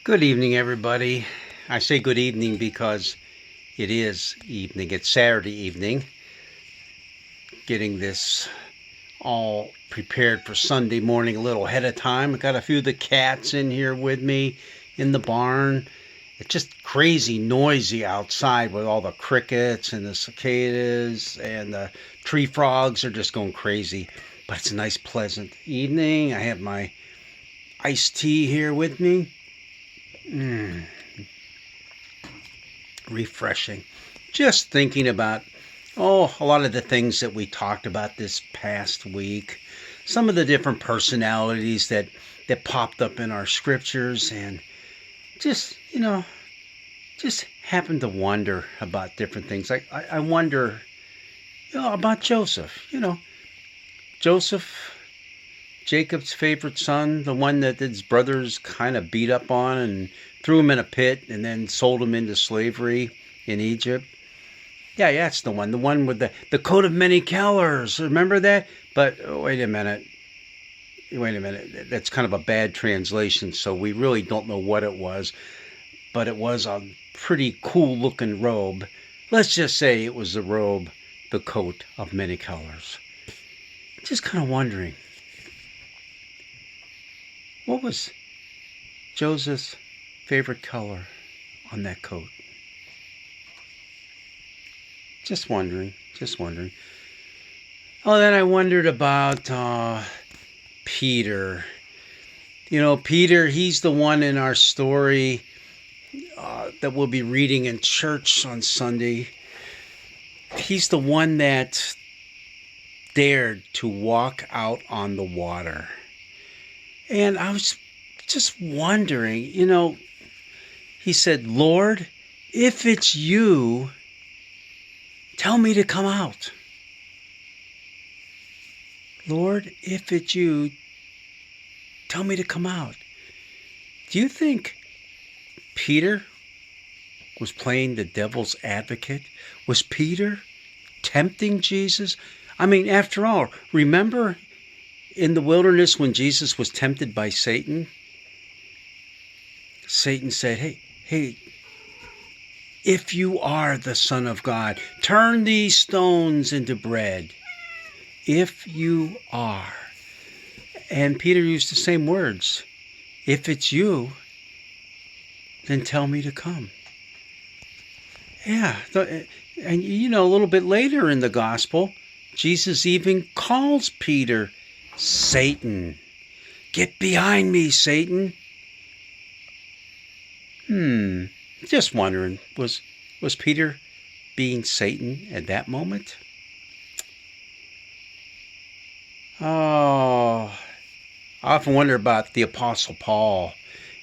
Good evening, everybody. I say good evening because it is evening. It's Saturday evening. Getting this all prepared for Sunday morning a little ahead of time. I got a few of the cats in here with me in the barn. It's just crazy noisy outside with all the crickets and the cicadas, and the tree frogs are just going crazy. But it's a nice, pleasant evening. I have my iced tea here with me. Refreshing. Just thinking about a lot of the things that we talked about this past week. Some of the different personalities that popped up in our scriptures, and just just happened to wonder about different things. I wonder about Joseph. Joseph, Jacob's favorite son, the one that his brothers kind of beat up on and threw him in a pit and then sold him into slavery in Egypt. Yeah, that's the one with the coat of many colors. Remember that? But wait a minute. That's kind of a bad translation, so we really don't know what it was. But it was a pretty cool looking robe. Let's just say it was the robe, the coat of many colors. Just kind of wondering, what was Joseph's favorite color on that coat? Just wondering. Oh, then I wondered about Peter. Peter, he's the one in our story that we'll be reading in church on Sunday. He's the one that dared to walk out on the water. And I was just wondering, he said, "Lord, if it's you, tell me to come out. Lord, if it's you, tell me to come out." Do you think Peter was playing the devil's advocate? Was Peter tempting Jesus? I mean, after all, remember in the wilderness when Jesus was tempted by Satan? Satan said, hey, if you are the Son of God, turn these stones into bread. If you are. And Peter used the same words. If it's you, then tell me to come. Yeah. And a little bit later in the gospel, Jesus even calls Peter Satan. Get behind me, Satan. Just wondering, was Peter being Satan at that moment? Oh, I often wonder about the Apostle Paul.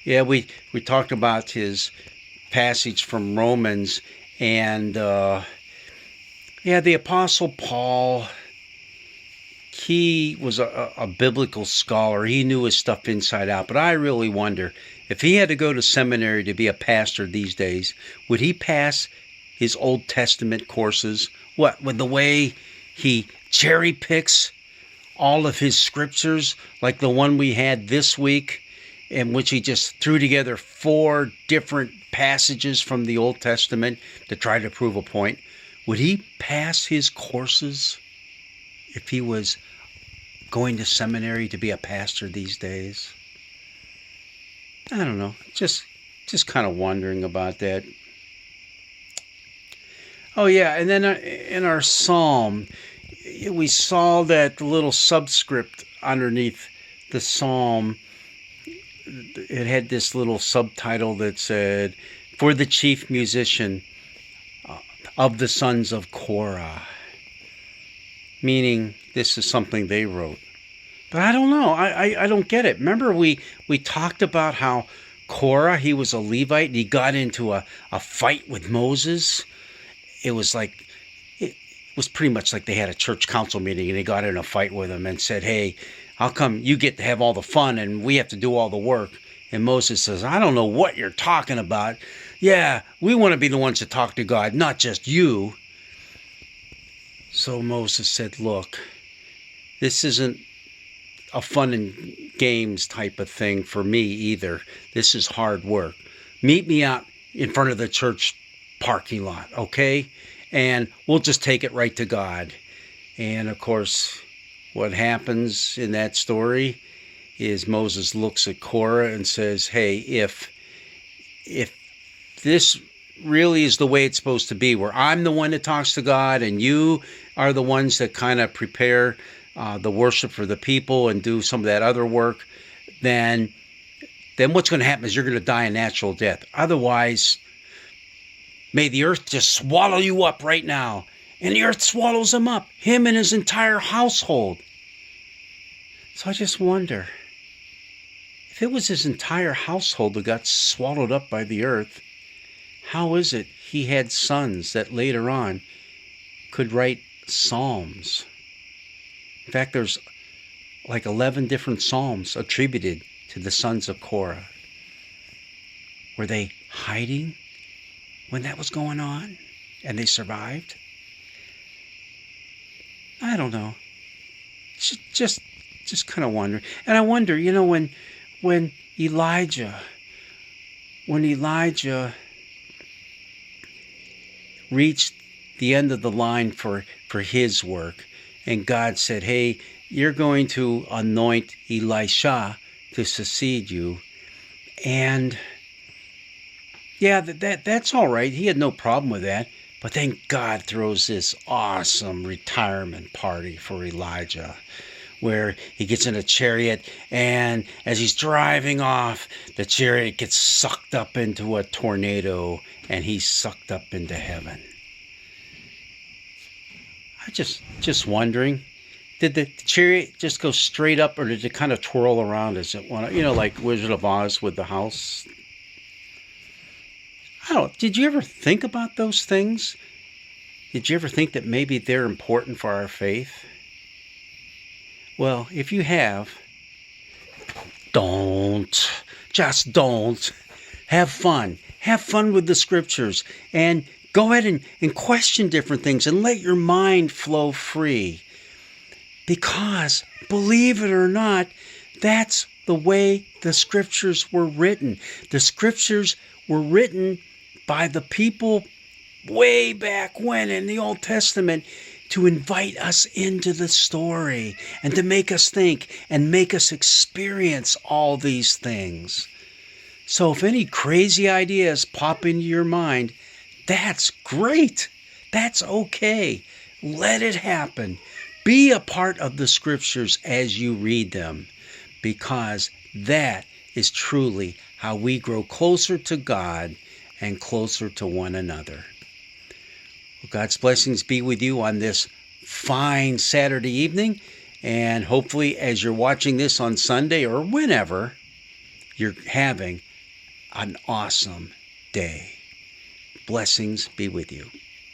Yeah, we talked about his passage from Romans, and the Apostle Paul, he was a biblical scholar. He knew his stuff inside out. But I really wonder, if he had to go to seminary to be a pastor these days, would he pass his Old Testament courses? What, with the way he cherry picks all of his scriptures, like the one we had this week, in which he just threw together 4 different passages from the Old Testament to try to prove a point? Would he pass his courses if he was going to seminary to be a pastor these days? I don't know. Just kind of wondering about that. Oh, yeah, and then in our psalm, we saw that little subscript underneath the psalm. It had this little subtitle that said, "For the chief musician of the sons of Korah," meaning this is something they wrote. But I don't know. I don't get it. Remember we talked about how Korah, he was a Levite, and he got into a fight with Moses. It was pretty much like they had a church council meeting, and they got in a fight with him and said, "Hey, how come you get to have all the fun and we have to do all the work?" And Moses says, "I don't know what you're talking about. Yeah, we want to be the ones to talk to God, not just you." So Moses said, "Look, this isn't a fun and games type of thing for me either. This is hard work. Meet me out in front of the church parking lot, okay? And we'll just take it right to God. And of course, what happens in that story is Moses looks at Korah and says, hey, if this really is the way it's supposed to be, where I'm the one that talks to God and you are the ones that kind of prepare the worship for the people and do some of that other work, then what's going to happen is you're going to die a natural death. Otherwise, may the earth just swallow you up right now. And the earth swallows him up, him and his entire household. So I just wonder, if it was his entire household that got swallowed up by the earth, how is it he had sons that later on could write psalms? In fact, there's like 11 different psalms attributed to the sons of Korah. Were they hiding when that was going on and they survived? I don't know. Just kind of wonder. And I wonder, when Elijah reached the end of the line for his work, and God said, hey, you're going to anoint Elisha to succeed you. And yeah, that's all right. He had no problem with that. But then God throws this awesome retirement party for Elijah, where he gets in a chariot, and as he's driving off, the chariot gets sucked up into a tornado, and he's sucked up into heaven. I just wondering, did the chariot just go straight up, or did it kind of twirl around as it went? Like Wizard of Oz with the house. Did you ever think about those things? Did you ever think that maybe they're important for our faith? Well, if you have, just don't. Have fun. Have fun with the scriptures. And go ahead and question different things and let your mind flow free. Because, believe it or not, that's the way the scriptures were written. The scriptures were written by the people way back when in the Old Testament to invite us into the story and to make us think and make us experience all these things. So if any crazy ideas pop into your mind, that's great. That's okay. Let it happen. Be a part of the scriptures as you read them, because that is truly how we grow closer to God and closer to one another. Well, God's blessings be with you on this fine Saturday evening, and hopefully as you're watching this on Sunday or whenever, you're having an awesome day. Blessings be with you.